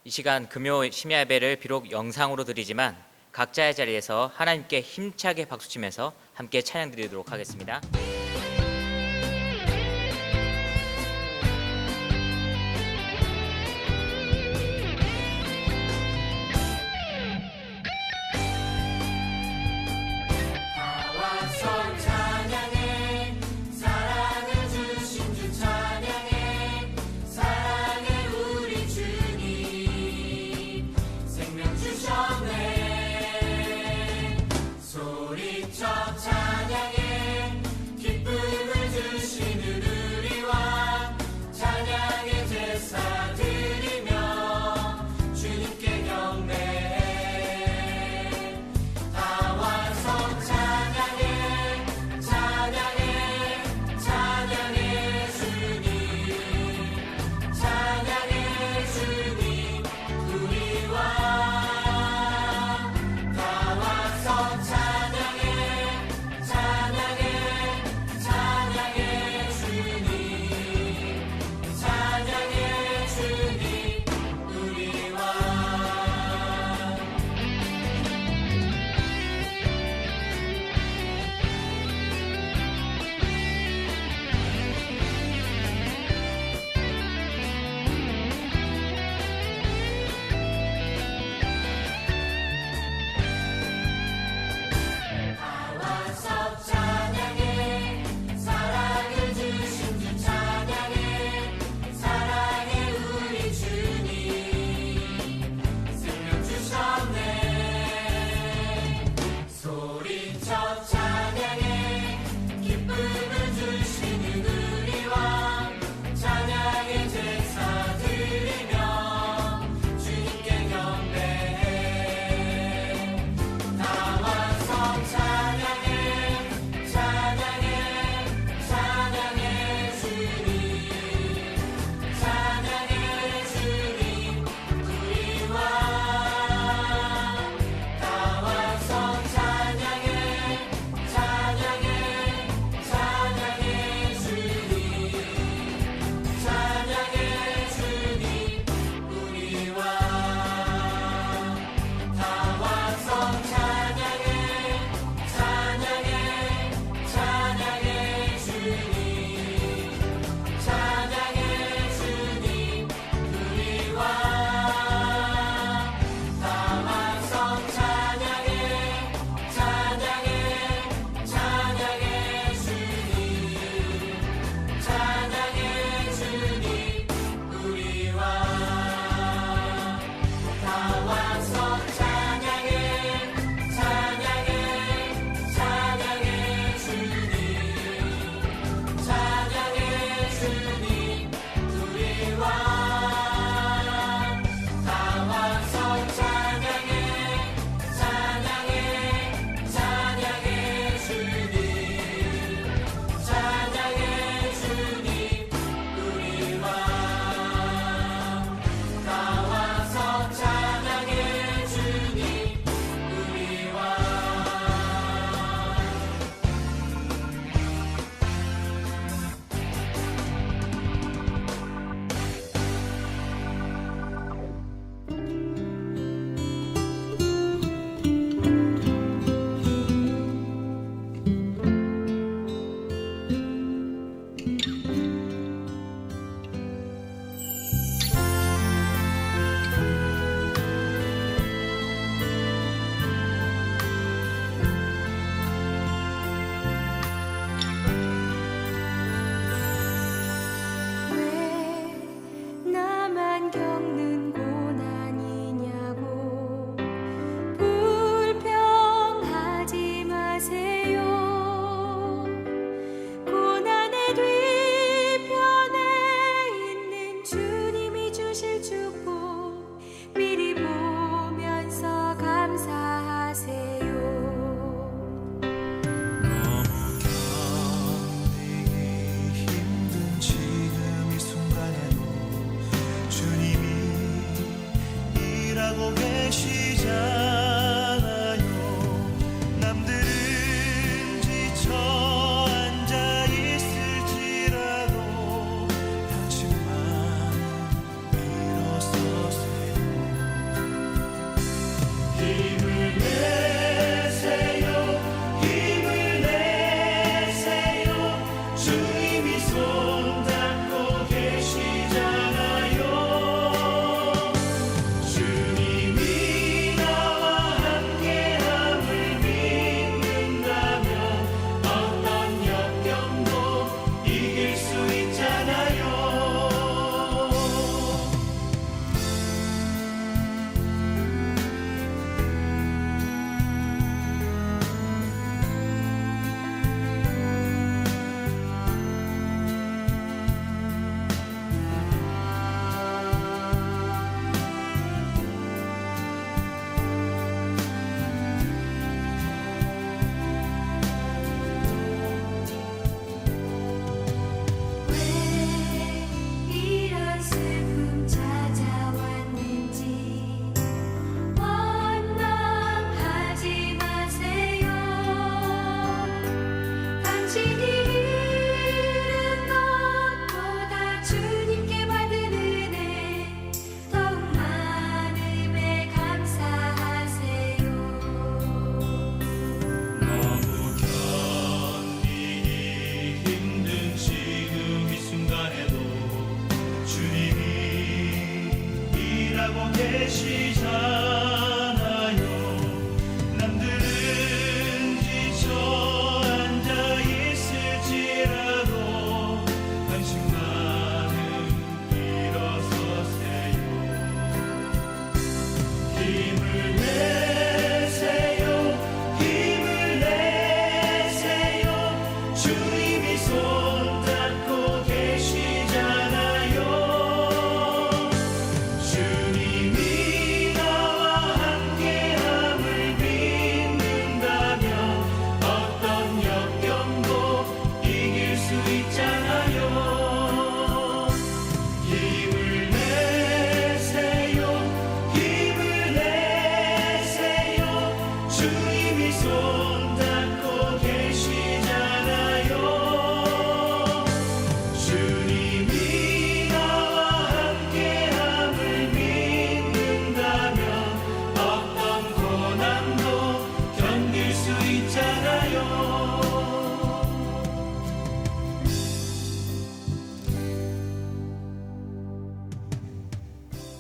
이 시간 금요 심야 예배를 비록 영상으로 드리지만 각자의 자리에서 하나님께 힘차게 박수치면서 함께 찬양 드리도록 하겠습니다. 소리쳐 찬양해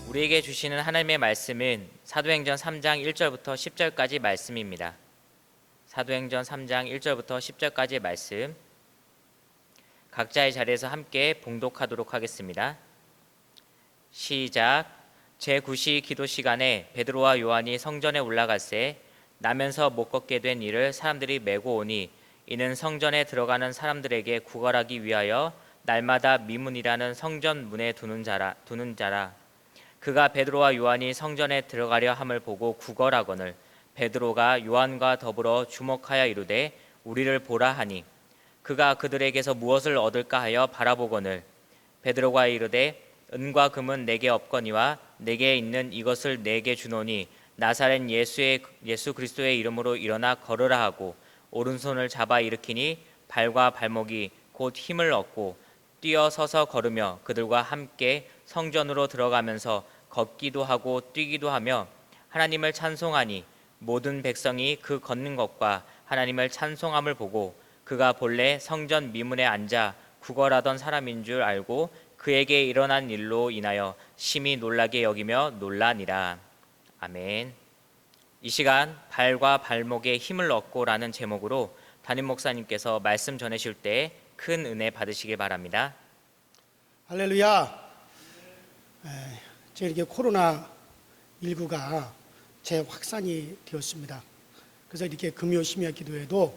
우리에게 주시는 하나님의 말씀은 사도행전 3장 1절부터 10절까지 말씀입니다. 사도행전 3장 1절부터 10절까지의 말씀, 각자의 자리에서 함께 봉독하도록 하겠습니다. 시작. 제9시 기도 시간에 베드로와 요한이 성전에 올라갈새 나면서 못 걷게 된 이를 사람들이 메고 오니 이는 성전에 들어가는 사람들에게 구걸하기 위하여 날마다 미문이라는 성전 문에 두는 자라. 그가 베드로와 요한이 성전에 들어가려 함을 보고 구걸하거늘 베드로가 요한과 더불어 주목하여 이르되 우리를 보라 하니 그가 그들에게서 무엇을 얻을까 하여 바라보거늘 베드로가 이르되 은과 금은 내게 없거니와 내게 있는 이것을 내게 주노니 나사렛 예수 그리스도의 이름으로 일어나 걸으라 하고 오른손을 잡아 일으키니 발과 발목이 곧 힘을 얻고 뛰어 서서 걸으며 그들과 함께 성전으로 들어가면서 걷기도 하고 뛰기도 하며 하나님을 찬송하니 모든 백성이 그 걷는 것과 하나님을 찬송함을 보고 그가 본래 성전 미문에 앉아 구걸하던 사람인 줄 알고 그에게 일어난 일로 인하여 심히 놀라게 여기며 놀라니라. 아멘. 이 시간 발과 발목에 힘을 얻고라는 제목으로 담임 목사님께서 말씀 전해주실 때 큰 은혜 받으시길 바랍니다. 할렐루야. 이렇게 코로나19가 재확산이 되었습니다. 그래서 이렇게 금요 심야 기도에도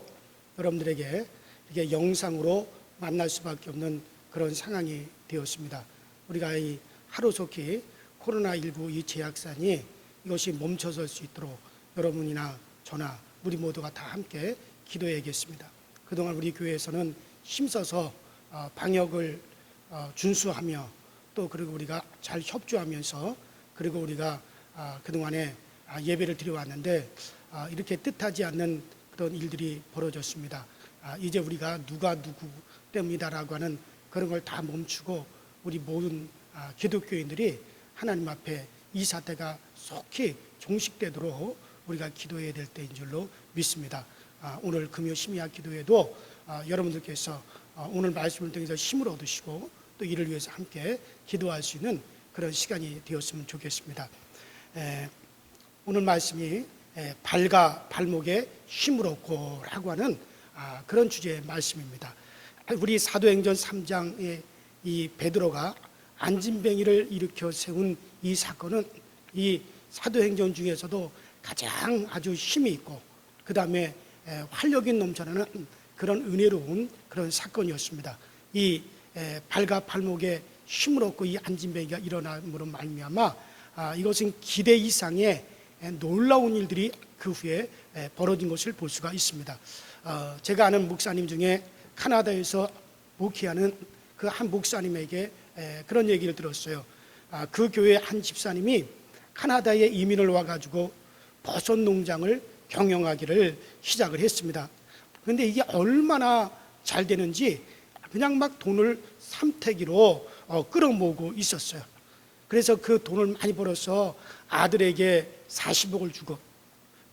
여러분들에게 이렇게 영상으로 만날 수밖에 없는 그런 상황이 되었습니다. 우리가 이 하루속히 코로나19 이 재확산이 이것이 멈춰설 수 있도록 여러분이나 저나 우리 모두가 다 함께 기도해야겠습니다. 그동안 우리 교회에서는 힘써서 방역을 준수하며 또 그리고 우리가 잘 협조하면서 그리고 우리가 그동안에 예배를 드려왔는데 이렇게 뜻하지 않는 그런 일들이 벌어졌습니다. 이제 우리가 누가 누구 때문이다라고 하는 그런 걸 다 멈추고 우리 모든 기독교인들이 하나님 앞에 이 사태가 속히 종식되도록 우리가 기도해야 될 때인 줄로 믿습니다. 오늘 금요 심야 기도에도 여러분들께서 오늘 말씀을 통해서 힘을 얻으시고 또 이를 위해서 함께 기도할 수 있는 그런 시간이 되었으면 좋겠습니다. 오늘 말씀이 발과 발목에 힘을 얻고 라고 하는 그런 주제의 말씀입니다. 우리 사도행전 3장의 이 베드로가 안진뱅이를 일으켜 세운 이 사건은 이 사도행전 중에서도 가장 아주 힘이 있고 그 다음에 활력이 넘쳐나는 그런 은혜로운 그런 사건이었습니다. 이 발과 발목에 힘을 얻고 이 안진뱅이가 일어남으로 말미암아 이것은 기대 이상의 놀라운 일들이 그 후에 벌어진 것을 볼 수가 있습니다. 제가 아는 목사님 중에 카나다에서 목회하는 그 한 목사님에게 그런 얘기를 들었어요. 그 교회 한 집사님이 카나다에 이민을 와가지고 버섯 농장을 경영하기를 시작을 했습니다. 그런데 이게 얼마나 잘 되는지 그냥 막 돈을 삼태기로 끌어모으고 있었어요. 그래서 그 돈을 많이 벌어서 아들에게 40억을 주고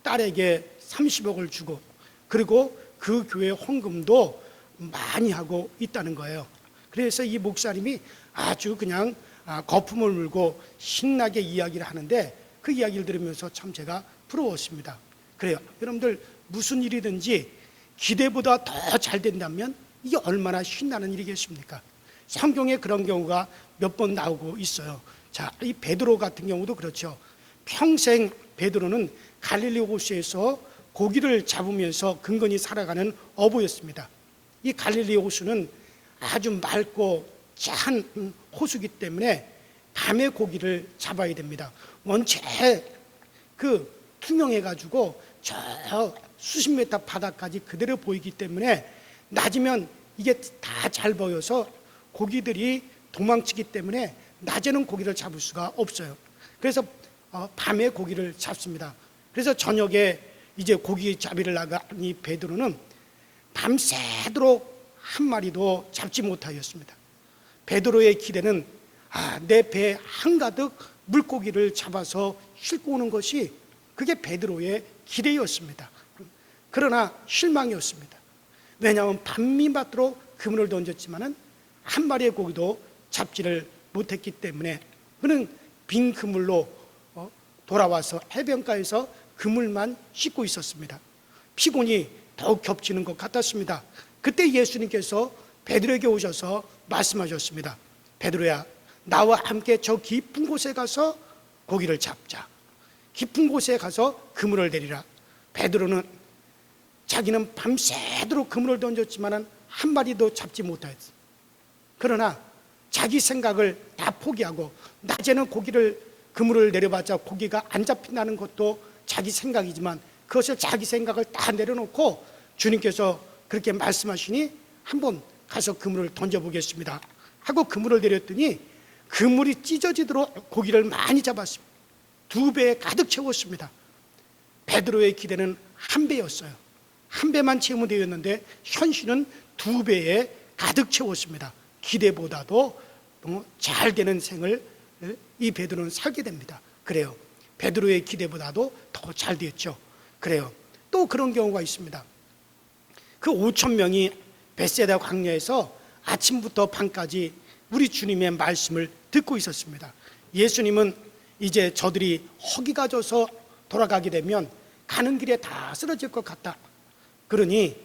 딸에게 30억을 주고 그리고 그 교회 헌금도 많이 하고 있다는 거예요. 그래서 이 목사님이 아주 그냥 거품을 물고 신나게 이야기를 하는데 그 이야기를 들으면서 참 제가 부러웠습니다. 그래요. 여러분들 무슨 일이든지 기대보다 더 잘 된다면 이게 얼마나 신나는 일이겠습니까? 성경에 그런 경우가 몇 번 나오고 있어요. 자, 이 베드로 같은 경우도 그렇죠. 평생 베드로는 갈릴리 호수에서 고기를 잡으면서 근근히 살아가는 어부였습니다. 이 갈릴리 호수는 아주 맑고 짠 호수기 때문에 밤에 고기를 잡아야 됩니다. 원체 그 투명해가지고 저 수십 미터 바닥까지 그대로 보이기 때문에 낮이면 이게 다 잘 보여서 고기들이 도망치기 때문에 낮에는 고기를 잡을 수가 없어요. 그래서 밤에 고기를 잡습니다. 그래서 저녁에 이제 고기 잡이를 나간 이 베드로는 밤새도록 한 마리도 잡지 못하였습니다. 베드로의 기대는 내 배 한가득 물고기를 잡아서 싣고 오는 것이 그게 베드로의 기대였습니다. 그러나 실망이었습니다. 왜냐하면 밤미맞도록 그물을 던졌지만은 한 마리의 고기도 잡지를 못했기 때문에 그는 빈 그물로 돌아와서 해변가에서 그물만 씻고 있었습니다. 피곤이 더욱 겹치는 것 같았습니다. 그때 예수님께서 베드로에게 오셔서 말씀하셨습니다. 베드로야, 나와 함께 저 깊은 곳에 가서 고기를 잡자. 깊은 곳에 가서 그물을 내리라. 베드로는 자기는 밤새도록 그물을 던졌지만 한 마리도 잡지 못하였어. 그러나 자기 생각을 다 포기하고 낮에는 그물을 내려봤자 고기가 안 잡힌다는 것도 자기 생각이지만 그것을 자기 생각을 다 내려놓고 주님께서 그렇게 말씀하시니 한번 가서 그물을 던져보겠습니다 하고 그물을 내렸더니 그물이 찢어지도록 고기를 많이 잡았습니다. 2배에 가득 채웠습니다. 베드로의 기대는 1배였어요. 1배만 채우면 되었는데 현실은 2배에 가득 채웠습니다. 기대보다도 잘 되는 생을 이 베드로는 살게 됩니다. 그래요. 베드로의 기대보다도 더 잘 됐죠. 그래요. 또 그런 경우가 있습니다. 그 5,000명이 벳세다 광야에서 아침부터 밤까지 우리 주님의 말씀을 듣고 있었습니다. 예수님은 이제 저들이 허기가 져서 돌아가게 되면 가는 길에 다 쓰러질 것 같다. 그러니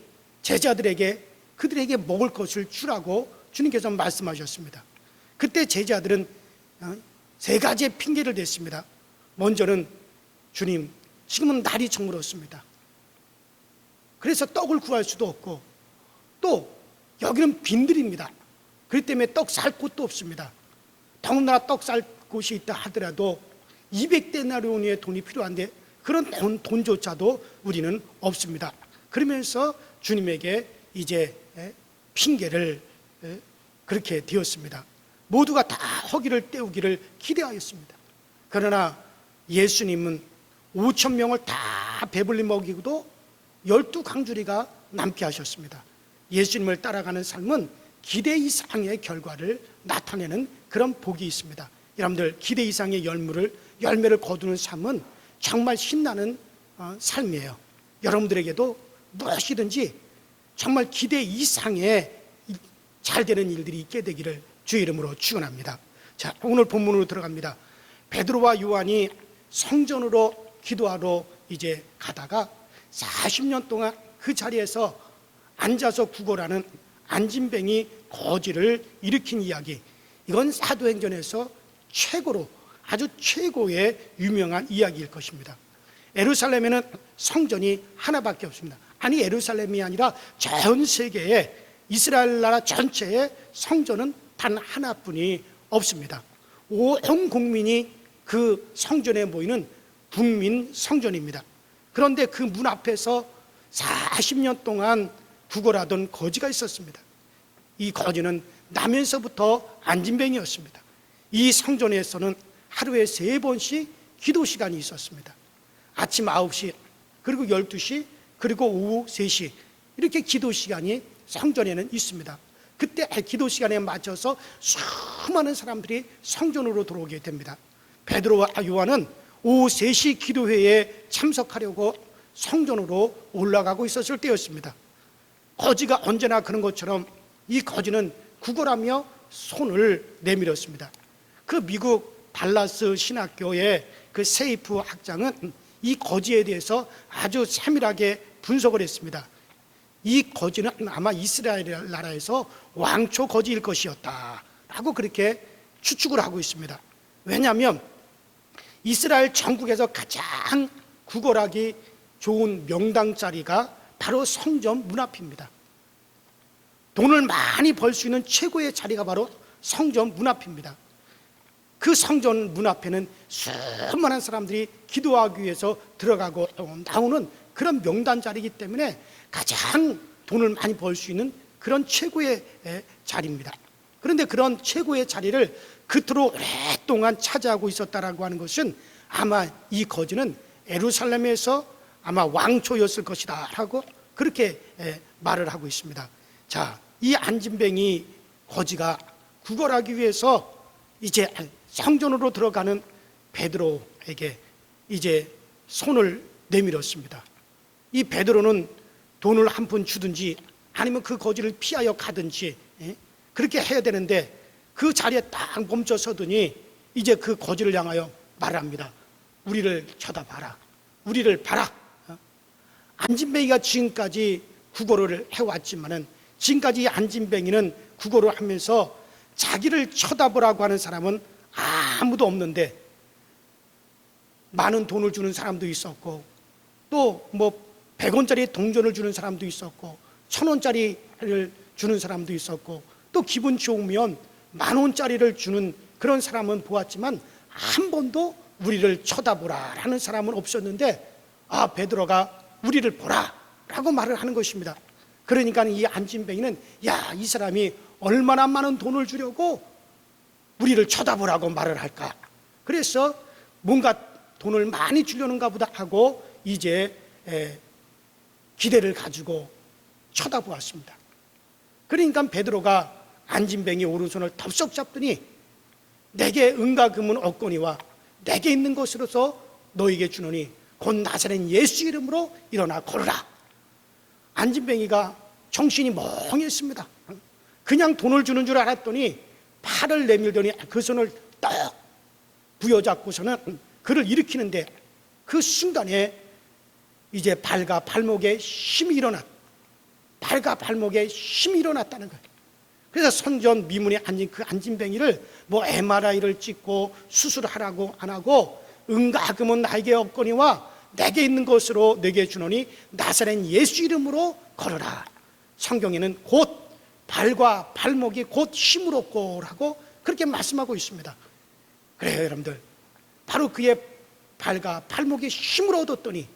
제자들에게 그들에게 먹을 것을 주라고 주님께서 말씀하셨습니다. 그때 제자들은 3가지의 핑계를 댔습니다. 먼저는 주님, 지금은 날이 저물었습니다. 그래서 떡을 구할 수도 없고 또 여기는 빈들입니다. 그렇기 때문에 떡 살 곳도 없습니다. 더군다나 떡 살 곳이 있다 하더라도 200데나리온의 돈이 필요한데 그런 돈조차도 우리는 없습니다. 그러면서 주님에게 이제 핑계를 그렇게 되었습니다. 모두가 다 허기를 때우기를 기대하였습니다. 그러나 예수님은 5,000명을 다 배불리 먹이고도 12강주리가 남게 하셨습니다. 예수님을 따라가는 삶은 기대 이상의 결과를 나타내는 그런 복이 있습니다. 여러분들, 기대 이상의 열매를 거두는 삶은 정말 신나는 삶이에요. 여러분들에게도 무엇이든지 정말 기대 이상의 잘 되는 일들이 있게 되기를 주의 이름으로 축원합니다. 자, 오늘 본문으로 들어갑니다. 베드로와 요한이 성전으로 기도하러 이제 가다가 40년 동안 그 자리에서 앉아서 구걸하는 안진뱅이 거지를 일으킨 이야기, 이건 사도행전에서 최고로 아주 최고의 유명한 이야기일 것입니다. 예루살렘에는 성전이 하나밖에 없습니다. 아니, 예루살렘이 아니라 전 세계에 이스라엘 나라 전체에 성전은 단 하나뿐이 없습니다. 온 국민이 그 성전에 모이는 국민 성전입니다. 그런데 그 문 앞에서 40년 동안 구걸하던 거지가 있었습니다. 이 거지는 나면서부터 안진뱅이였습니다. 이 성전에서는 하루에 3번씩 기도 시간이 있었습니다. 아침 9시, 그리고 12시, 그리고 오후 3시, 이렇게 기도 시간이 성전에는 있습니다. 그때 기도 시간에 맞춰서 수많은 사람들이 성전으로 들어오게 됩니다. 베드로와 요한은 오후 3시 기도회에 참석하려고 성전으로 올라가고 있었을 때였습니다. 거지가 언제나 그런 것처럼 이 거지는 구걸하며 손을 내밀었습니다. 그 미국 달라스 신학교의 그 세이프 학장은 이 거지에 대해서 아주 세밀하게 분석을 했습니다. 이 거지는 아마 이스라엘 나라에서 왕초 거지일 것이었다 라고 그렇게 추측을 하고 있습니다. 왜냐하면 이스라엘 전국에서 가장 구걸하기 좋은 명당 자리가 바로 성전 문 앞입니다. 돈을 많이 벌 수 있는 최고의 자리가 바로 성전 문 앞입니다. 그 성전 문 앞에는 수많은 사람들이 기도하기 위해서 들어가고 나오는 그런 명단 자리이기 때문에 가장 돈을 많이 벌 수 있는 그런 최고의 자리입니다. 그런데 그런 최고의 자리를 그토록 오랫동안 차지하고 있었다라고 하는 것은 아마 이 거지는 예루살렘에서 아마 왕초였을 것이다 라고 그렇게 말을 하고 있습니다. 자, 이 안진뱅이 거지가 구걸하기 위해서 이제 성전으로 들어가는 베드로에게 이제 손을 내밀었습니다. 이 베드로는 돈을 한 푼 주든지 아니면 그 거지를 피하여 가든지 그렇게 해야 되는데 그 자리에 딱 멈춰 서더니 이제 그 거지를 향하여 말합니다. 우리를 쳐다봐라. 우리를 봐라. 안진뱅이가 지금까지 구걸을 해왔지만은 지금까지 안진뱅이는 구걸을 하면서 자기를 쳐다보라고 하는 사람은 아무도 없는데, 많은 돈을 주는 사람도 있었고, 또 뭐 100원짜리 동전을 주는 사람도 있었고, 1000원짜리를 주는 사람도 있었고, 또 기분 좋으면 10,000원짜리를 주는 그런 사람은 보았지만 한 번도 우리를 쳐다보라 라는 사람은 없었는데, 베드로가 우리를 보라 라고 말을 하는 것입니다. 그러니까 이 안진뱅이는 이 사람이 얼마나 많은 돈을 주려고 우리를 쳐다보라고 말을 할까, 그래서 뭔가 돈을 많이 주려는가 보다 하고 이제 기대를 가지고 쳐다보았습니다. 그러니까 베드로가 안진뱅이 오른손을 덥석 잡더니 내게 은과 금은 없거니와 내게 있는 것으로서 너에게 주노니 곧 나사렛 예수 이름으로 일어나 걸으라. 안진뱅이가 정신이 멍했습니다. 그냥 돈을 주는 줄 알았더니 팔을 내밀더니 그 손을 딱 부여잡고서는 그를 일으키는데, 그 순간에 이제 발과 발목에 힘이 일어났다는 거예요. 그래서 선전 미문에 앉은 그 안진뱅이를 뭐 MRI를 찍고 수술하라고 안 하고 은과 금은 나에게 없거니와 내게 있는 것으로 내게 주노니 나사렛 예수 이름으로 걸어라. 성경에는 곧 발과 발목이 곧 힘을 얻고라고 그렇게 말씀하고 있습니다. 그래요, 여러분들. 바로 그의 발과 발목에 힘을 얻었더니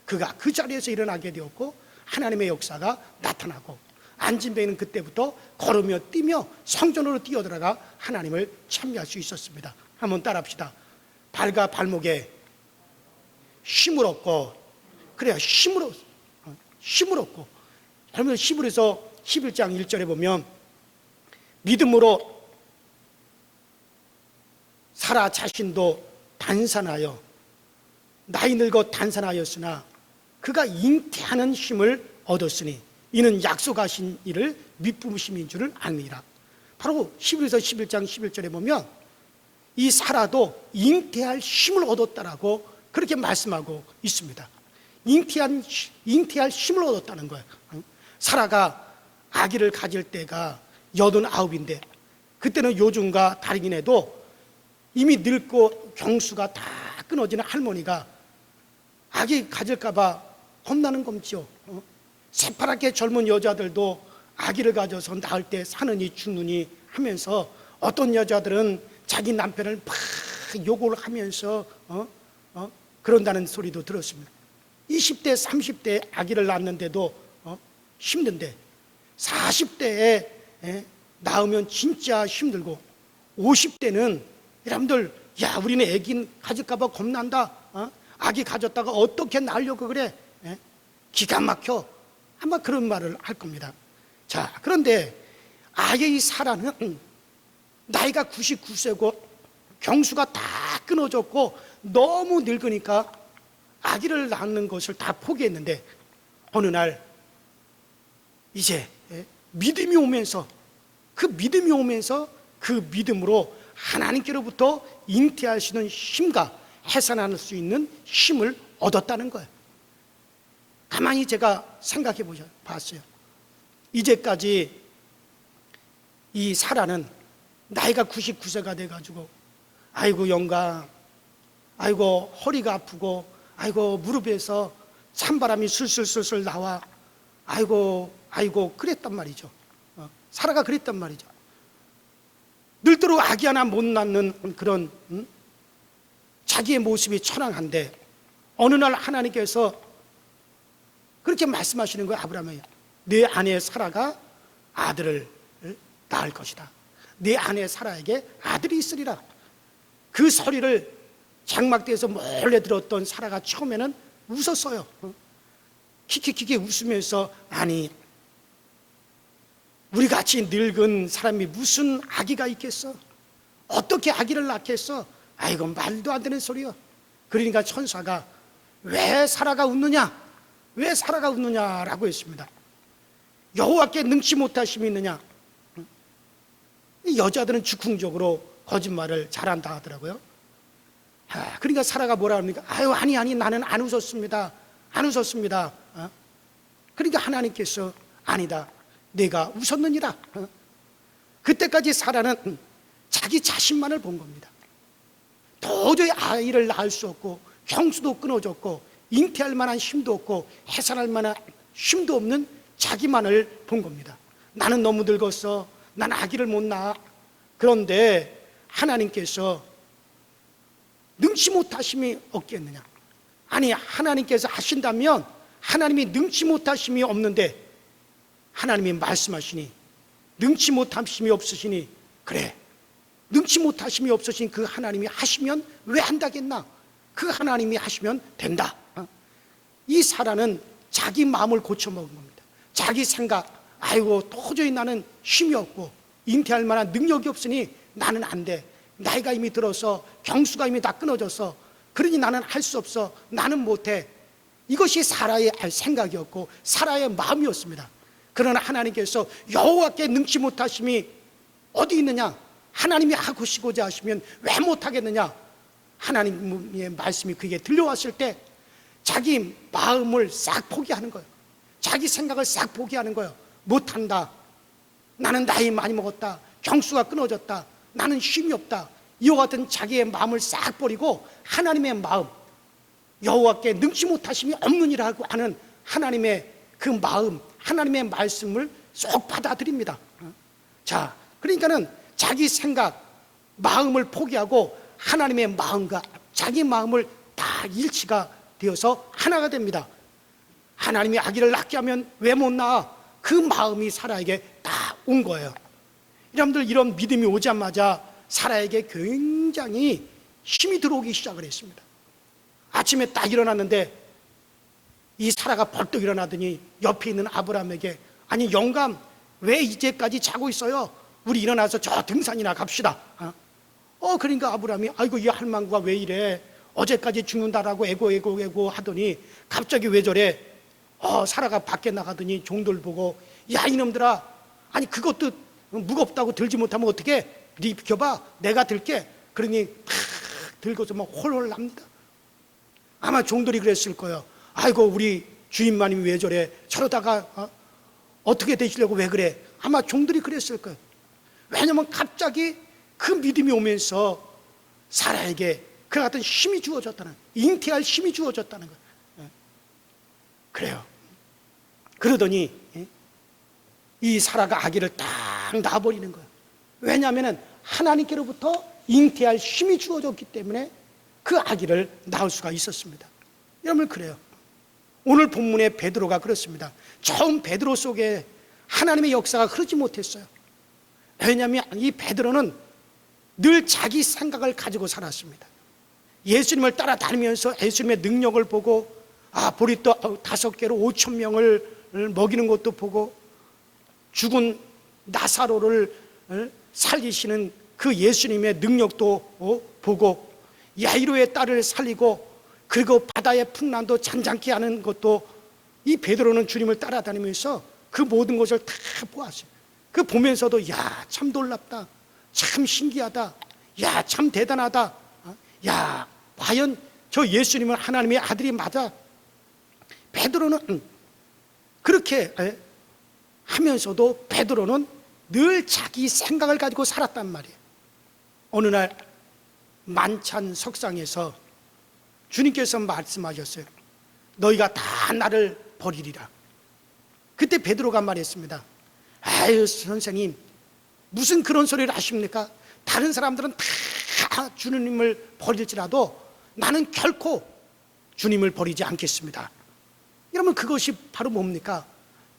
그가 그 자리에서 일어나게 되었고 하나님의 역사가 나타나고, 안진뱅이는 그때부터 걸으며 뛰며 성전으로 뛰어들어가 하나님을 찬미할 수 있었습니다. 한번 따라합시다. 발과 발목에 힘을 얻고, 그래야 힘을 얻고. 여러분, 히브리서 11장 1절에 보면 믿음으로 사라 자신도 단산하여 나이 늙어 단산하였으나 그가 잉태하는 힘을 얻었으니 이는 약속하신 일을 믿부심인 줄을 아니라. 바로 히브리서 11장 11절에 보면 이 사라도 잉태할 힘을 얻었다라고 그렇게 말씀하고 있습니다. 잉태할 힘을 얻었다는 거예요. 사라가 아기를 가질 때가 89인데 그때는 요즘과 다르긴 해도 이미 늙고 경수가 다 끊어지는 할머니가 아기 가질까봐 겁나는 겁지요. 새파랗게 젊은 여자들도 아기를 가져서 낳을 때 사느니 죽느니 하면서 어떤 여자들은 자기 남편을 막 욕을 하면서 그런다는 소리도 들었습니다. 20대 30대에 아기를 낳는데도 힘든데 40대에 낳으면 진짜 힘들고 50대는 여러분들 우리는 아기 가질까봐 겁난다. 아기 가졌다가 어떻게 낳으려고 그래? 기가 막혀. 아마 그런 말을 할 겁니다. 자, 그런데 아예 이 사라는 나이가 99세고 경수가 다 끊어졌고 너무 늙으니까 아기를 낳는 것을 다 포기했는데 어느 날 이제 믿음이 오면서 그 믿음으로 하나님께로부터 잉태할 수 있는 힘과 해산할 수 있는 힘을 얻었다는 거예요. 가만히 제가 생각해 봤어요. 이제까지 이 사라는 나이가 99세가 돼가지고 아이고 영감, 아이고 허리가 아프고 아이고 무릎에서 찬바람이 술술술술 나와, 아이고 그랬단 말이죠. 사라가 그랬단 말이죠. 늘도록 아기 하나 못 낳는 그런 자기의 모습이 처량한데 어느 날 하나님께서 그렇게 말씀하시는 거예요. 아브라함에게 내 아내 사라가 아들을 낳을 것이다. 내 아내 사라에게 아들이 있으리라. 그 소리를 장막대에서 몰래 들었던 사라가 처음에는 웃었어요. 키키키키 웃으면서 아니 우리같이 늙은 사람이 무슨 아기가 있겠어? 어떻게 아기를 낳겠어? 아이고 말도 안 되는 소리야. 그러니까 천사가 왜 사라가 웃느냐? 왜 사라가 웃느냐라고 했습니다. 여호와께 능치 못하심이 있느냐? 여자들은 즉흥적으로 거짓말을 잘한다 하더라고요. 그러니까 사라가 뭐라 합니까? 아니 나는 안 웃었습니다. 안 웃었습니다. 그러니까 하나님께서 아니다, 내가 웃었느니라. 그때까지 사라는 자기 자신만을 본 겁니다. 도저히 아이를 낳을 수 없고 경수도 끊어졌고 잉태할 만한 힘도 없고 해산할 만한 힘도 없는 자기만을 본 겁니다. 나는 너무 늙었어. 난 아기를 못 낳아. 그런데 하나님께서 능치 못하심이 없겠느냐? 아니, 하나님께서 하신다면 하나님이 능치 못하심이 없는데 하나님이 말씀하시니 능치 못하심이 없으시니, 그래, 능치 못하심이 없으신 그 하나님이 하시면 왜 한다겠나? 그 하나님이 하시면 된다. 이 사라는 자기 마음을 고쳐먹은 겁니다. 자기 생각, 아이고 도저히 나는 힘이 없고 잉태할 만한 능력이 없으니 나는 안 돼. 나이가 이미 들어서 경수가 이미 다 끊어졌어. 그러니 나는 할 수 없어. 나는 못해. 이것이 사라의 생각이었고 사라의 마음이었습니다. 그러나 하나님께서 여호와께 능치 못하심이 어디 있느냐? 하나님이 하시고자 하시면 왜 못하겠느냐? 하나님의 말씀이 그에게 들려왔을 때 자기 마음을 싹 포기하는 거예요. 자기 생각을 싹 포기하는 거예요. 못한다. 나는 나이 많이 먹었다. 경수가 끊어졌다. 나는 힘이 없다. 이와 같은 자기의 마음을 싹 버리고 하나님의 마음, 여호와께 능치 못하심이 없느니라고 하는 하나님의 그 마음, 하나님의 말씀을 쏙 받아들입니다. 자, 그러니까는 자기 생각, 마음을 포기하고 하나님의 마음과 자기 마음을 다 일치가 되어서 하나가 됩니다. 하나님이 아기를 낳게 하면 왜 못 낳아? 그 마음이 사라에게 다 온 거예요. 여러분들, 이런 믿음이 오자마자 사라에게 굉장히 힘이 들어오기 시작을 했습니다. 아침에 딱 일어났는데 이 사라가 벌떡 일어나더니 옆에 있는 아브라함에게, 아니 영감, 왜 이제까지 자고 있어요? 우리 일어나서 저 등산이나 갑시다. 그러니까 아브라함이, 아이고 이 할망구가 왜 이래? 어제까지 죽는다라고 애고 하더니 갑자기 왜 저래? 사라가 밖에 나가더니 종들 보고, 야 이놈들아, 아니 그것도 무겁다고 들지 못하면 어떻게? 네 비켜봐, 내가 들게. 그러니 탁 들고서 막 홀홀 납니다. 아마 종들이 그랬을 거예요. 아이고 우리 주인마님이 왜 저래? 저러다가 어떻게 되시려고 왜 그래? 아마 종들이 그랬을 거예요. 왜냐하면 갑자기 그 믿음이 오면서 사라에게 그 같은 힘이 주어졌다는, 잉태할 힘이 주어졌다는 거예요. 그래요. 그러더니 이 사라가 아기를 딱 낳아버리는 거예요. 왜냐하면 하나님께로부터 잉태할 힘이 주어졌기 때문에 그 아기를 낳을 수가 있었습니다. 여러분, 그래요. 오늘 본문의 베드로가 그렇습니다. 처음 베드로 속에 하나님의 역사가 흐르지 못했어요. 왜냐하면 이 베드로는 늘 자기 생각을 가지고 살았습니다. 예수님을 따라다니면서 예수님의 능력을 보고, 보리떡 5개로 5,000명을 먹이는 것도 보고, 죽은 나사로를 살리시는 그 예수님의 능력도 보고, 야이로의 딸을 살리고, 그리고 바다의 풍랑도 잔잔케 하는 것도, 이 베드로는 주님을 따라다니면서 그 모든 것을 다 보았어요. 그 보면서도 야 참 놀랍다, 참 신기하다, 야 참 대단하다, 야 과연 저 예수님은 하나님의 아들이 맞아? 베드로는 그렇게 하면서도 베드로는 늘 자기 생각을 가지고 살았단 말이에요. 어느 날 만찬 석상에서 주님께서 말씀하셨어요. 너희가 다 나를 버리리라. 그때 베드로가 말했습니다. 아유 선생님, 무슨 그런 소리를 하십니까? 다른 사람들은 다 주님을 버릴지라도 나는 결코 주님을 버리지 않겠습니다. 여러분, 그것이 바로 뭡니까?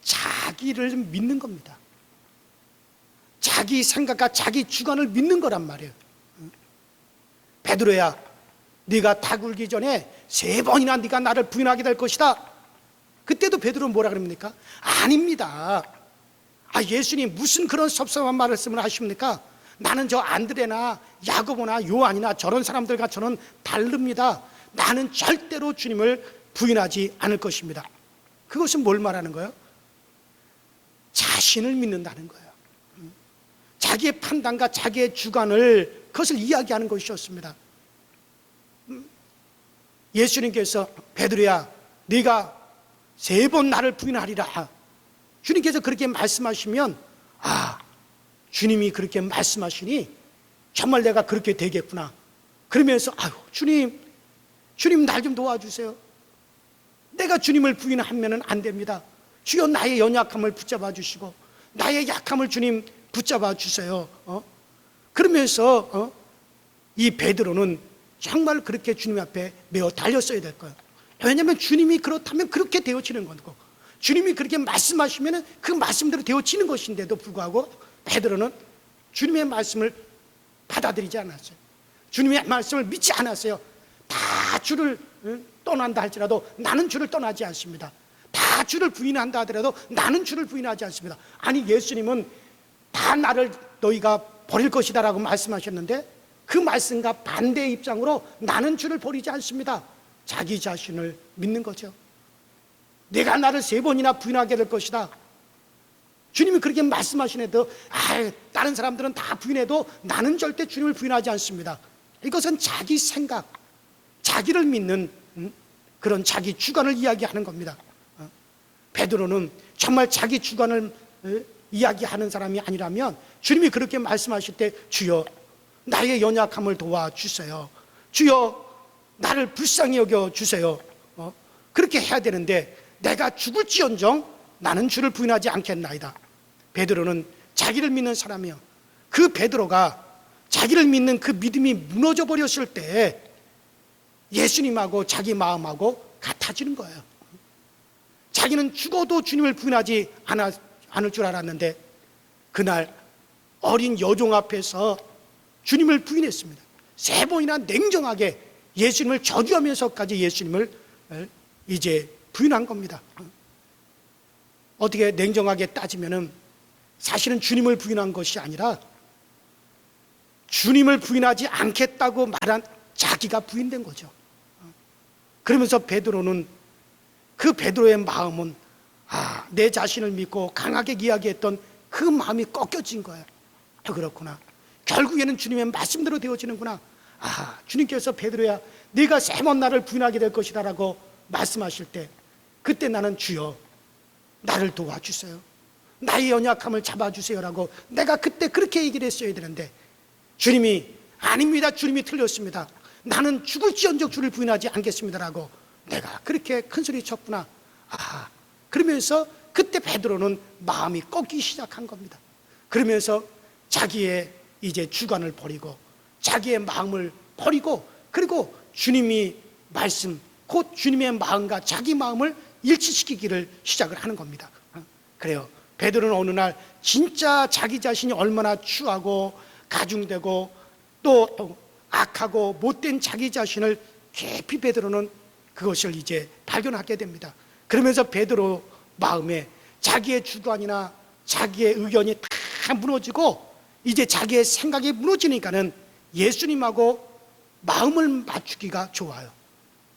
자기를 믿는 겁니다. 자기 생각과 자기 주관을 믿는 거란 말이에요. 베드로야, 네가 다 굴기 전에 3번이나 네가 나를 부인하게 될 것이다. 그때도 베드로는 뭐라 그럽니까? 아닙니다. 예수님 무슨 그런 섭섭한 말씀을 하십니까? 나는 저 안드레나 야고보나 요한이나 저런 사람들과 저는 다릅니다. 나는 절대로 주님을 부인하지 않을 것입니다. 그것은 뭘 말하는 거예요? 자신을 믿는다는 거예요. 자기의 판단과 자기의 주관을 그것을 이야기하는 것이었습니다. 예수님께서 베드로야 네가 3번 나를 부인하리라, 주님께서 그렇게 말씀하시면 주님이 그렇게 말씀하시니 정말 내가 그렇게 되겠구나 그러면서 주님 날 좀 도와주세요. 내가 주님을 부인하면 안 됩니다. 주여 나의 연약함을 붙잡아 주시고 나의 약함을 주님 붙잡아 주세요. 그러면서 이 베드로는 정말 그렇게 주님 앞에 매어 달렸어야 될 거예요. 왜냐하면 주님이 그렇다면 그렇게 되어지는 거고, 주님이 그렇게 말씀하시면 그 말씀대로 되어지는 것인데도 불구하고 베드로는 주님의 말씀을 받아들이지 않았어요. 주님의 말씀을 믿지 않았어요. 다 주를 떠난다 할지라도 나는 주를 떠나지 않습니다. 다 주를 부인한다 하더라도 나는 주를 부인하지 않습니다. 아니 예수님은 다 나를 너희가 버릴 것이다 라고 말씀하셨는데 그 말씀과 반대의 입장으로 나는 주를 버리지 않습니다. 자기 자신을 믿는 거죠. 내가 나를 3번이나 부인하게 될 것이다. 주님이 그렇게 말씀하시는데도 다른 사람들은 다 부인해도 나는 절대 주님을 부인하지 않습니다. 이것은 자기 생각, 자기를 믿는 그런 자기 주관을 이야기하는 겁니다. 베드로는 정말 자기 주관을 이야기하는 사람이 아니라면 주님이 그렇게 말씀하실 때 주여 나의 연약함을 도와주세요, 주여 나를 불쌍히 여겨주세요, 그렇게 해야 되는데 내가 죽을지언정 나는 주를 부인하지 않겠나이다. 베드로는 자기를 믿는 사람이요, 그 베드로가 자기를 믿는 그 믿음이 무너져 버렸을 때 예수님하고 자기 마음하고 같아지는 거예요. 자기는 죽어도 주님을 부인하지 않을 줄 알았는데 그날 어린 여종 앞에서 주님을 부인했습니다. 3번이나 냉정하게 예수님을 저주하면서까지 예수님을 이제 부인한 겁니다. 어떻게 냉정하게 따지면은 사실은 주님을 부인한 것이 아니라 주님을 부인하지 않겠다고 말한 자기가 부인된 거죠. 그러면서 베드로는 그 베드로의 마음은 내 자신을 믿고 강하게 이야기했던 그 마음이 꺾여진 거예요. 그렇구나, 결국에는 주님의 말씀대로 되어지는구나. 주님께서 베드로야 네가 3번 나를 부인하게 될 것이다 라고 말씀하실 때 그때 나는 주여 나를 도와주세요, 나의 연약함을 잡아주세요 라고 내가 그때 그렇게 얘기를 했어야 되는데 주님이 아닙니다, 주님이 틀렸습니다, 나는 죽을지언정 주를 부인하지 않겠습니다 라고 내가 그렇게 큰소리 쳤구나. 그러면서 그때 베드로는 마음이 꺾이기 시작한 겁니다. 그러면서 자기의 이제 주관을 버리고 자기의 마음을 버리고 그리고 주님이 말씀 곧 주님의 마음과 자기 마음을 일치시키기를 시작을 하는 겁니다. 그래요, 베드로는 어느 날 진짜 자기 자신이 얼마나 추하고 가중되고 또 악하고 못된 자기 자신을 깊이 베드로는 그것을 이제 발견하게 됩니다. 그러면서 베드로 마음에 자기의 주관이나 자기의 의견이 다 무너지고 이제 자기의 생각이 무너지니까는 예수님하고 마음을 맞추기가 좋아요.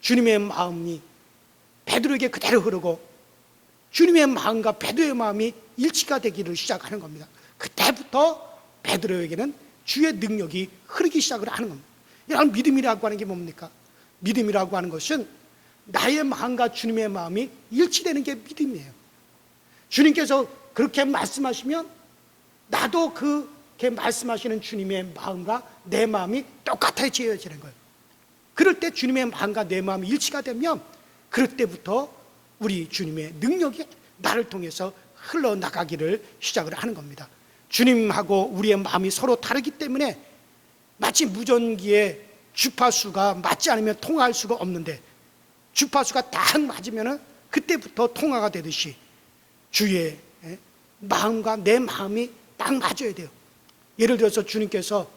주님의 마음이 베드로에게 그대로 흐르고 주님의 마음과 베드로의 마음이 일치가 되기를 시작하는 겁니다. 그때부터 베드로에게는 주의 능력이 흐르기 시작을 하는 겁니다. 이런 믿음이라고 하는 게 뭡니까? 믿음이라고 하는 것은 나의 마음과 주님의 마음이 일치되는 게 믿음이에요. 주님께서 그렇게 말씀하시면 나도 그렇게 말씀하시는 주님의 마음과 내 마음이 똑같아지는 거예요. 그럴 때 주님의 마음과 내 마음이 일치가 되면 그럴 때부터 우리 주님의 능력이 나를 통해서 흘러나가기를 시작을 하는 겁니다. 주님하고 우리의 마음이 서로 다르기 때문에 마치 무전기의 주파수가 맞지 않으면 통화할 수가 없는데 주파수가 딱 맞으면 그때부터 통화가 되듯이 주의 마음과 내 마음이 딱 맞아야 돼요. 예를 들어서 주님께서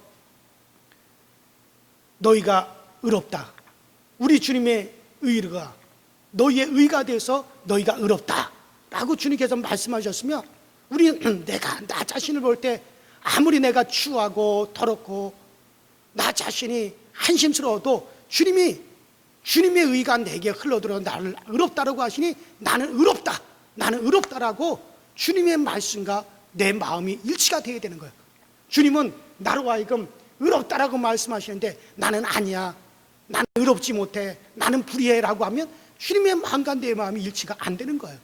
너희가 의롭다, 우리 주님의 의가 너희의 의가 돼서 너희가 의롭다 라고 주님께서 말씀하셨으면 우리는 나 자신을 볼 때 아무리 내가 추하고 더럽고 나 자신이 한심스러워도 주님의 의가 내게 흘러들어 나를 의롭다라고 하시니 나는 의롭다라고 주님의 말씀과 내 마음이 일치가 되어야 되는 거예요. 주님은 나로 하여금 의롭다라고 말씀하시는데 나는 아니야, 나는 의롭지 못해, 나는 불의해라고 하면 주님의 마음과 내 마음이 일치가 안 되는 거예요.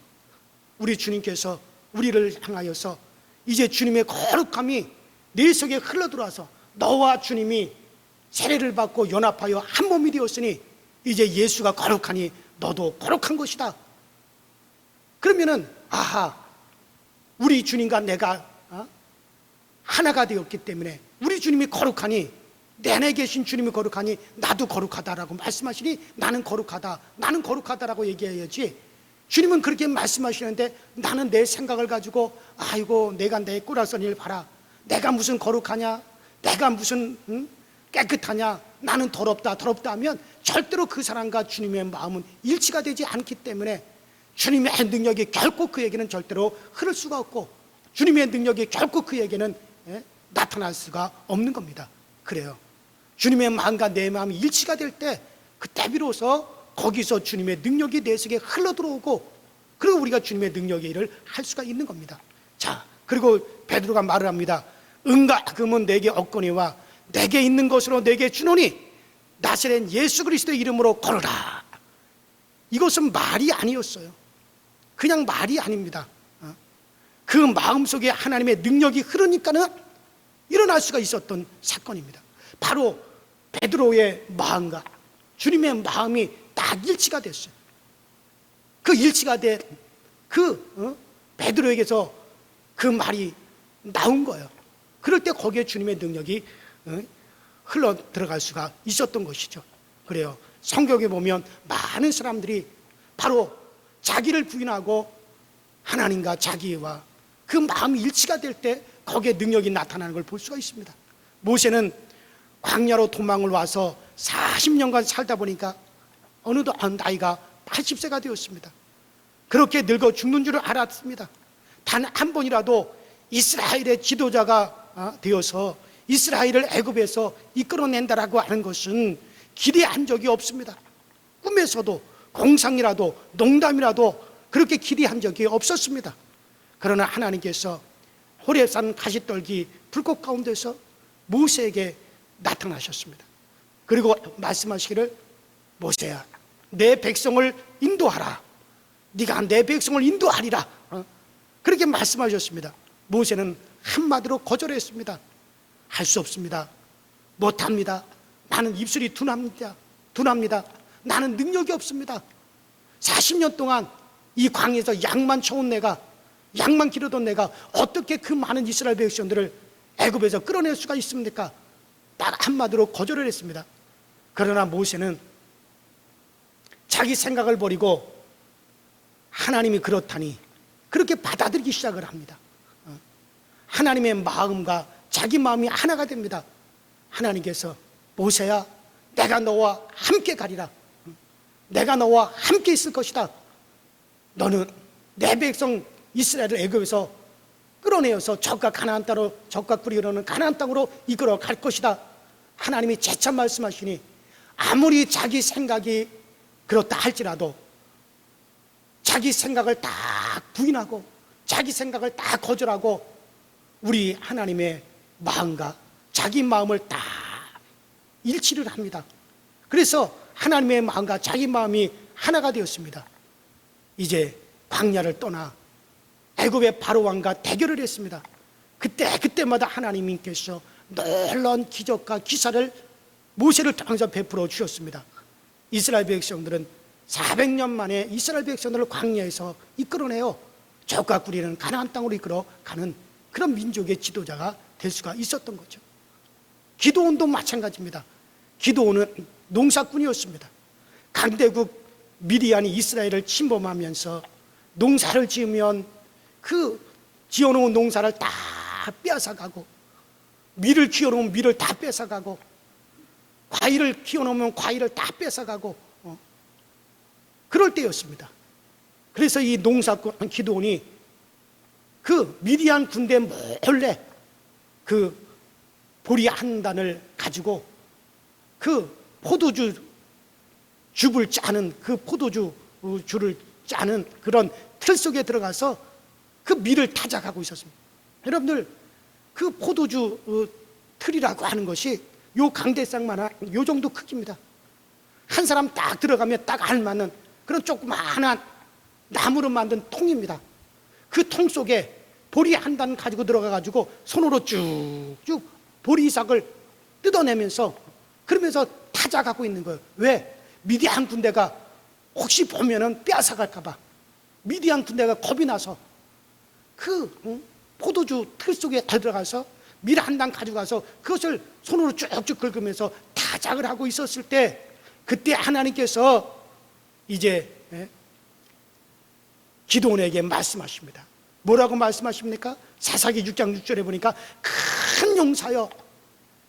우리 주님께서 우리를 향하여서 이제 주님의 거룩함이 내 속에 흘러들어와서 너와 주님이 세례를 받고 연합하여 한 몸이 되었으니 이제 예수가 거룩하니 너도 거룩한 것이다. 그러면은 아하, 우리 주님과 내가 하나가 되었기 때문에 우리 주님이 거룩하니, 내 안에 계신 주님이 거룩하니 나도 거룩하다라고 말씀하시니 나는 거룩하다, 나는 거룩하다라고 얘기해야지. 주님은 그렇게 말씀하시는데 나는 내 생각을 가지고 아이고 내가 내 꼴아선 일 봐라, 내가 무슨 거룩하냐, 내가 무슨 깨끗하냐, 나는 더럽다 하면 절대로 그 사람과 주님의 마음은 일치가 되지 않기 때문에 주님의 능력이 결코 그에게는 절대로 흐를 수가 없고 주님의 능력이 결코 그에게는 나타날 수가 없는 겁니다. 그래요. 주님의 마음과 내 마음이 일치가 될 때 그때 비로소 거기서 주님의 능력이 내 속에 흘러들어오고 그리고 우리가 주님의 능력의 일을 할 수가 있는 겁니다. 자, 그리고 베드로가 말을 합니다. 은과 금은 내게 없거니와 내게 있는 것으로 내게 주노니 나사렛 예수 그리스도의 이름으로 걸어라. 이것은 말이 아니었어요. 그냥 말이 아닙니다. 그 마음속에 하나님의 능력이 흐르니까는 일어날 수가 있었던 사건입니다. 바로 베드로의 마음과 주님의 마음이 딱 일치가 됐어요. 그 일치가 된 베드로에게서 그 말이 나온 거예요. 그럴 때 거기에 주님의 능력이 흘러 들어갈 수가 있었던 것이죠. 그래요. 성경에 보면 많은 사람들이 바로 자기를 부인하고 하나님과 자기와 그 마음이 일치가 될 때 거기에 능력이 나타나는 걸 볼 수가 있습니다. 모세는 광야로 도망을 와서 40년간 살다 보니까 어느덧 나이가 80세가 되었습니다. 그렇게 늙어 죽는 줄을 알았습니다. 단 한 번이라도 이스라엘의 지도자가 되어서 이스라엘을 애굽에서 이끌어낸다라고 하는 것은 기대한 적이 없습니다. 꿈에서도 공상이라도 농담이라도 그렇게 기대한 적이 없었습니다. 그러나 하나님께서 호렙산 가시떨기 불꽃 가운데서 모세에게 나타나셨습니다. 그리고 말씀하시기를 모세야, 내 백성을 인도하라. 네가 내 백성을 인도하리라. 그렇게 말씀하셨습니다. 모세는 한마디로 거절했습니다. 할 수 없습니다. 못합니다. 나는 입술이 둔합니다. 나는 능력이 없습니다. 40년 동안 이 광야에서 양만 쳐온 내가, 양만 기르던 내가 어떻게 그 많은 이스라엘 백성들을 애굽에서 끌어낼 수가 있습니까? 딱 한마디로 거절을 했습니다. 그러나 모세는 자기 생각을 버리고 하나님이 그렇다니 그렇게 받아들이기 시작을 합니다. 하나님의 마음과 자기 마음이 하나가 됩니다. 하나님께서 모세야, 내가 너와 함께 가리라. 내가 너와 함께 있을 것이다. 너는 내 백성 이스라엘을 애굽에서 끌어내어서 적과 가나안 땅으로, 적과 꿀이 흐르는 가나안 땅으로 이끌어 갈 것이다. 하나님이 재차 말씀하시니 아무리 자기 생각이 그렇다 할지라도 자기 생각을 다 부인하고 자기 생각을 다 거절하고 우리 하나님의 마음과 자기 마음을 다 일치를 합니다. 그래서 하나님의 마음과 자기 마음이 하나가 되었습니다. 이제 광야를 떠나 애굽의 바로왕과 대결을 했습니다. 그때마다 하나님께서 놀라운 기적과 기사를 모세를 통해서 베풀어 주셨습니다. 이스라엘 백성들은 400년 만에 이스라엘 백성들을 광야에서 이끌어내어 적과 꿀이는 가나안 땅으로 이끌어가는 그런 민족의 지도자가 될 수가 있었던 거죠. 기드온도 마찬가지입니다. 기드온은 농사꾼이었습니다. 강대국 미디안이 이스라엘을 침범하면서 농사를 지으면 그 지어놓은 농사를 다 빼앗아가고, 밀을 키워놓으면 밀을 다 뺏어가고, 과일을 키워놓으면 과일을 다 뺏어가고, 그럴 때였습니다. 그래서 이 농사꾼 기드온이 그 미디안 군대 몰래 그 보리 한 단을 가지고 그 포도주 줍을 짜는, 그 포도주를 짜는 그런 틀 속에 들어가서 그 밀을 타작하고 있었습니다. 여러분들, 그 포도주 틀이라고 하는 것이 요 강대상만한 요 정도 크기입니다. 한 사람 딱 들어가면 딱 알맞는 그런 조그마한 나무로 만든 통입니다. 그 통 속에 보리 한 단 가지고 들어가가지고 손으로 쭉쭉 보리삭을 뜯어내면서 그러면서 타작하고 있는 거예요. 왜? 미디안 군대가 혹시 보면은 빼앗아갈까봐 미디안 군대가 겁이 나서 그 포도주 틀 속에 들어가서 밀 한 단 가져가서 그것을 손으로 쭉쭉 긁으면서 타작을 하고 있었을 때 그때 하나님께서 이제 기드온에게 말씀하십니다. 뭐라고 말씀하십니까? 사사기 6장 6절에 보니까 큰 용사여,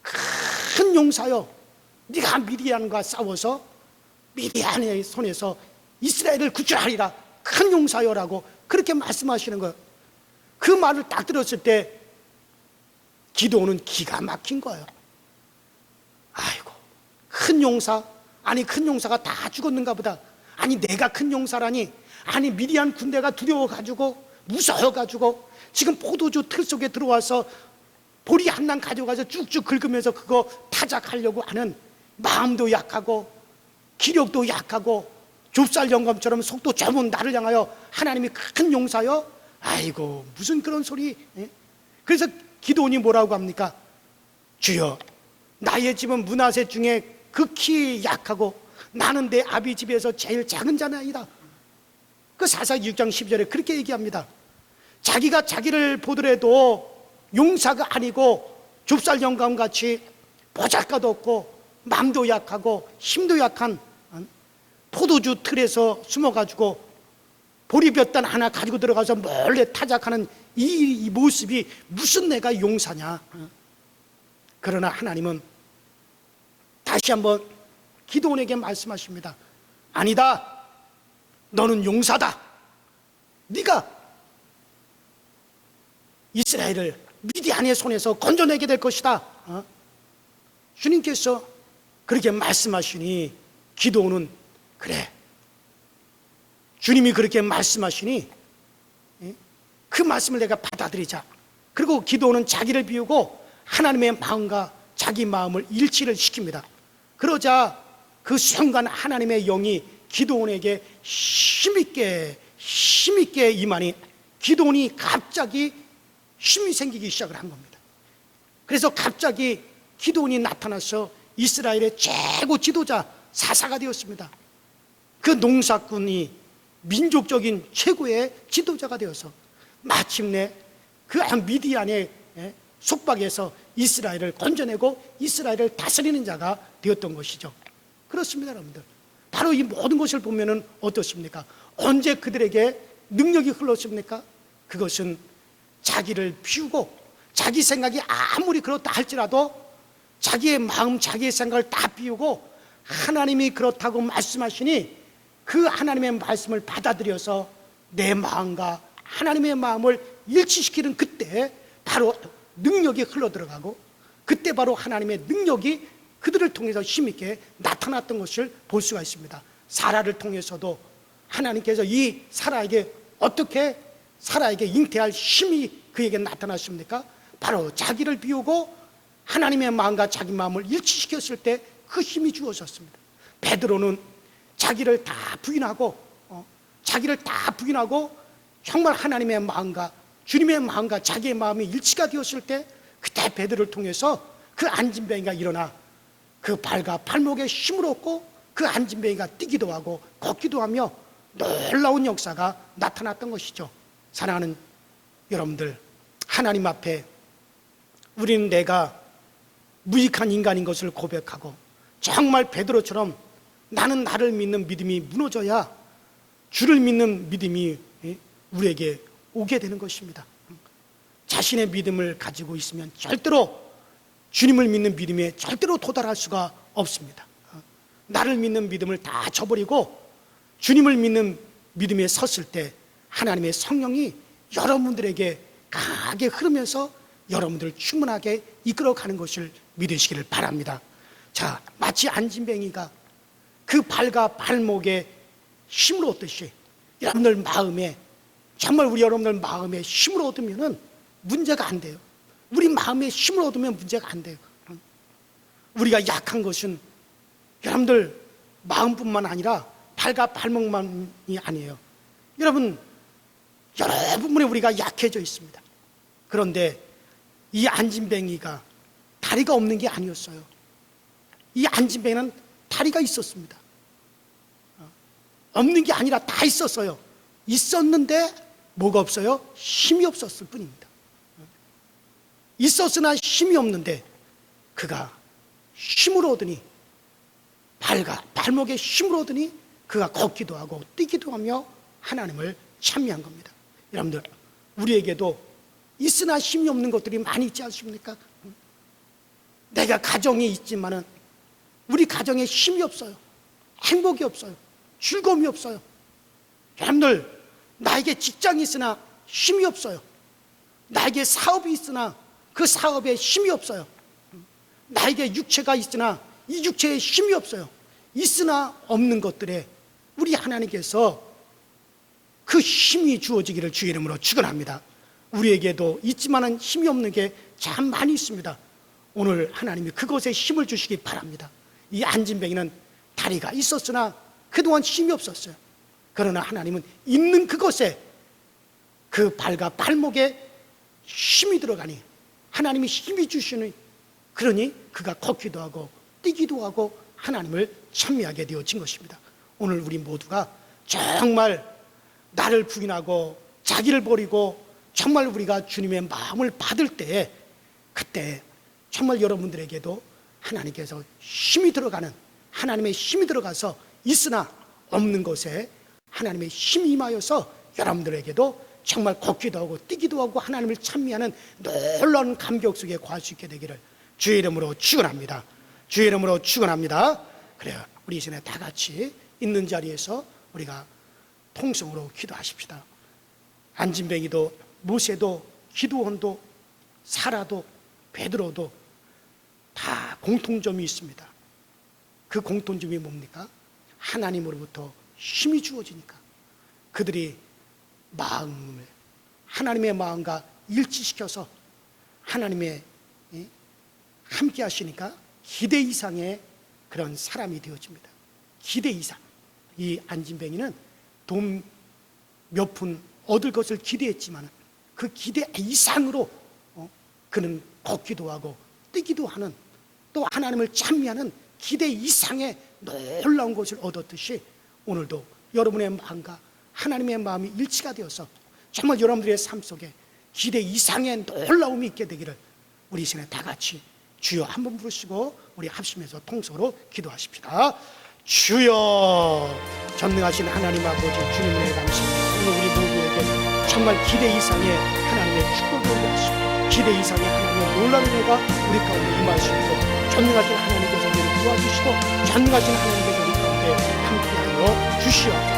큰 용사여, 네가 미디안과 싸워서 미디안의 손에서 이스라엘을 구출하리라. 큰 용사여라고 그렇게 말씀하시는 거예요. 그 말을 딱 들었을 때 기드온은 기가 막힌 거예요. 아이고, 큰 용사? 아니 큰 용사가 다 죽었는가 보다. 아니 내가 큰 용사라니. 아니 미디안 군대가 두려워가지고 무서워가지고 지금 포도주 틀 속에 들어와서 보리 한 단 가져가서 쭉쭉 긁으면서 그거 타작하려고 하는 마음도 약하고 기력도 약하고 좁쌀 영감처럼 속도 좁은 나를 향하여 하나님이 큰 용사여? 아이고 무슨 그런 소리. 그래서 기드온이 뭐라고 합니까? 주여, 나의 집은 므낫세 중에 극히 약하고 나는 내 아비 집에서 제일 작은 자나이다. 그 사사기 6장 12절에 그렇게 얘기합니다. 자기가 자기를 보더라도 용사가 아니고 좁쌀 영감같이 보잘것도 없고 마음도 약하고 힘도 약한 포도주 틀에서 숨어가지고 보리볕단 하나 가지고 들어가서 몰래 타작하는 이 모습이 무슨 내가 용사냐. 그러나 하나님은 다시 한번 기드온에게 말씀하십니다. 아니다, 너는 용사다. 네가 이스라엘을 미디안의 손에서 건져내게 될 것이다. 주님께서 그렇게 말씀하시니 기드온은 그래, 주님이 그렇게 말씀하시니 그 말씀을 내가 받아들이자. 그리고 기드온은 자기를 비우고 하나님의 마음과 자기 마음을 일치를 시킵니다. 그러자 그 순간 하나님의 영이 기드온에게 힘있게 임하니 기드온이 갑자기 힘이 생기기 시작을 한 겁니다. 그래서 갑자기 기드온이 나타나서 이스라엘의 최고 지도자 사사가 되었습니다. 그 농사꾼이 민족적인 최고의 지도자가 되어서 마침내 그 미디안의 속박에서 이스라엘을 건져내고 이스라엘을 다스리는 자가 되었던 것이죠. 그렇습니다, 여러분들. 바로 이 모든 것을 보면은 어떻습니까? 언제 그들에게 능력이 흘렀습니까? 그것은 자기를 비우고 자기 생각이 아무리 그렇다 할지라도 자기의 마음, 자기의 생각을 다 비우고 하나님이 그렇다고 말씀하시니 그 하나님의 말씀을 받아들여서 내 마음과 하나님의 마음을 일치시키는 그때 바로 능력이 흘러들어가고 그때 바로 하나님의 능력이 그들을 통해서 힘있게 나타났던 것을 볼 수가 있습니다. 사라를 통해서도 하나님께서 이 사라에게 어떻게 사라에게 잉태할 힘이 그에게 나타났습니까? 바로 자기를 비우고 하나님의 마음과 자기 마음을 일치시켰을 때 그 힘이 주어졌습니다. 베드로는 자기를 다 부인하고 정말 하나님의 마음과 주님의 마음과 자기의 마음이 일치가 되었을 때 그때 베드로를 통해서 그 안진뱅이가 일어나 그 발과 발목에 힘을 얻고 그 안진뱅이가 뛰기도 하고 걷기도 하며 놀라운 역사가 나타났던 것이죠. 사랑하는 여러분들, 하나님 앞에 우리는 내가 무익한 인간인 것을 고백하고 정말 베드로처럼 나는 나를 믿는 믿음이 무너져야 주를 믿는 믿음이 우리에게 오게 되는 것입니다. 자신의 믿음을 가지고 있으면 절대로 주님을 믿는 믿음에 절대로 도달할 수가 없습니다. 나를 믿는 믿음을 다 저버리고 주님을 믿는 믿음에 섰을 때 하나님의 성령이 여러분들에게 강하게 흐르면서 여러분들을 충분하게 이끌어가는 것을 믿으시기를 바랍니다. 자, 마치 안진뱅이가 그 발과 발목에 힘을 얻듯이 여러분들 마음에, 정말 우리 여러분들 마음에 힘을 얻으면 문제가 안 돼요. 우리 마음에 힘을 얻으면 문제가 안 돼요. 우리가 약한 것은 여러분들 마음뿐만 아니라 발과 발목만이 아니에요. 여러분, 여러 부분에 우리가 약해져 있습니다. 그런데 이 안진뱅이가 다리가 없는 게 아니었어요. 이 안진뱅이는 다리가 있었습니다. 없는 게 아니라 다 있었어요. 있었는데 뭐가 없어요? 힘이 없었을 뿐입니다. 있었으나 힘이 없는데 그가 힘을 얻으니, 발과 발목에 힘을 얻으니 그가 걷기도 하고 뛰기도 하며 하나님을 찬미한 겁니다. 여러분들, 우리에게도 있으나 힘이 없는 것들이 많이 있지 않습니까? 내가 가정에 있지만은 우리 가정에 힘이 없어요. 행복이 없어요. 즐거움이 없어요. 여러분들, 나에게 직장이 있으나 힘이 없어요. 나에게 사업이 있으나 그 사업에 힘이 없어요. 나에게 육체가 있으나 이 육체에 힘이 없어요. 있으나 없는 것들에 우리 하나님께서 그 힘이 주어지기를 주의 이름으로 축원합니다. 우리에게도 있지만은 힘이 없는 게 참 많이 있습니다. 오늘 하나님이 그것에 힘을 주시기 바랍니다. 이 안진뱅이는 다리가 있었으나 그동안 힘이 없었어요. 그러나 하나님은 있는 그것에, 그 발과 발목에 힘이 들어가니 하나님이 힘이 주시니, 그러니 그가 걷기도 하고 뛰기도 하고 하나님을 찬미하게 되어진 것입니다. 오늘 우리 모두가 정말 나를 부인하고 자기를 버리고 정말 우리가 주님의 마음을 받을 때에, 그때 정말 여러분들에게도 하나님께서 힘이 들어가는, 하나님의 힘이 들어가서 있으나 없는 것에 하나님의 힘이 임하여서 여러분들에게도 정말 걷기도 하고 뛰기도 하고 하나님을 찬미하는 놀라운 감격 속에 거할 수 있게 되기를 주의 이름으로 축원합니다. 주의 이름으로 축원합니다. 그래요. 우리 이 시간에 다 같이 있는 자리에서 우리가 통성으로 기도하십시다. 안진뱅이도 모세도 기드온도 사라도 베드로도 다 공통점이 있습니다. 그 공통점이 뭡니까? 하나님으로부터 힘이 주어지니까 그들이 마음을 하나님의 마음과 일치시켜서 하나님의 함께 하시니까 기대 이상의 그런 사람이 되어집니다. 기대 이상. 이 안진뱅이는 돈 몇 푼 얻을 것을 기대했지만 그 기대 이상으로 그는 걷기도 하고 뛰기도 하는, 또 하나님을 찬미하는 기대 이상의 놀라운 것을 얻었듯이 오늘도 여러분의 마음과 하나님의 마음이 일치가 되어서 정말 여러분들의 삶 속에 기대 이상의 놀라움이 있게 되기를 우리 이 시간에 다 같이 주여 한번 부르시고 우리 합심해서 통성으로 기도하십시다. 주여, 전능하신 하나님 아버지, 주님의 은혜 감사합니다. 오늘 우리 모두에게 정말 기대 이상의 하나님의 축복을 올려주시고 기대 이상의 하나님의 놀라운 은혜가 우리 가운데 임하시고 전능하신 하나님께서 우리를 도와주시고 전능하신 하나님께서 우리 가운데 함께하여 주시옵소서.